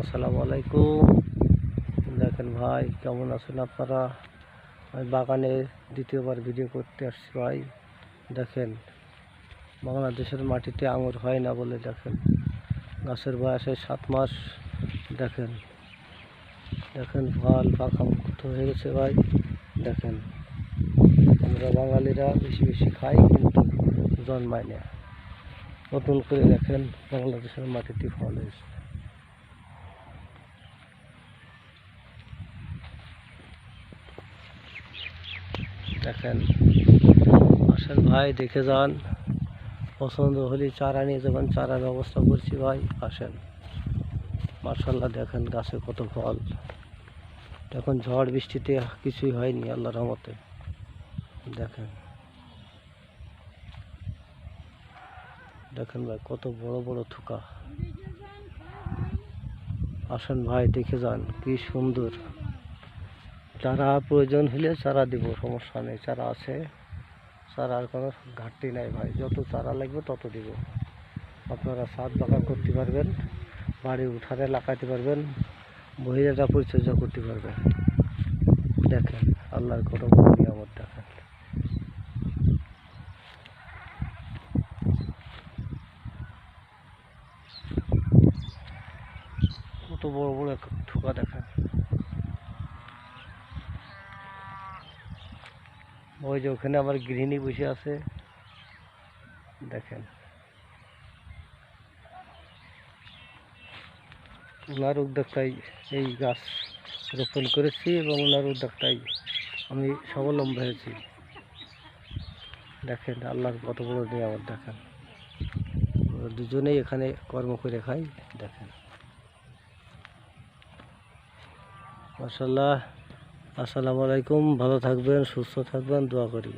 আসসালামু আলাইকুম। দেখেন ভাই, কেমন আছেন আপনারা? আমি বাগানে দ্বিতীয়বার ভিডিও করতে আসছি ভাই। দেখেন, বাংলাদেশের মাটিতে আঙুর হয় না বলে দেখেন গাছের বয়সে 7 মাস। দেখেন দেখেন ফল পাকা মুক্ত হয়ে গেছে ভাই। দেখেন, আমরা বাঙালিরা বেশি বেশি খাই কিন্তু জন্মায় না। নতুন করে দেখেন বাংলাদেশের মাটিতে ফল হয়েছে। দেখেন, আসেন ভাই, দেখে যান। পছন্দ হলে চারা নিয়ে যাবেন, চারার ব্যবস্থা করছি ভাই, আসেন। মার্শাল্লাহ, দেখেন গাছে কত ফল। এখন ঝড় বৃষ্টিতে কিছুই হয়নি আল্লাহর রহমতে। দেখেন দেখেন ভাই, কত বড় বড় থোকা। আসেন ভাই, দেখে যান, কি সুন্দর। চারা প্রয়োজন হলে চারা দিব, সমস্যা নেই, চারা আছে। চারার কোনো ঘাটতি নাই ভাই, যত চারা লাগবে তত দিব। আপনারা ছাদ বাগান করতে পারবেন, বাড়ির উঠানে লাগাইতে পারবেন, মহিলারা পরিচর্যা করতে পারবেন। দেখেন আল্লাহর কত বড় নিয়ামত। দেখেন কত বড় বড় থোকা। দেখেন ওই যে ওখানে আমার গৃহিণী বসে আছে। দেখেন ওনার উদ্যোক্তায় এই গাছ রোপণ করেছি এবং ওনার উদ্যোক্তায় আমি স্বাবলম্বী হয়েছি। দেখেন আল্লাহর কত বড় নিয়ামত। দেখেন দুজনেই এখানে কর্ম করে খাই। দেখেন মাশাআল্লাহ। আসসালামু আলাইকুম, ভালো থাকবেন, সুস্থ থাকবেন, দোয়া করি।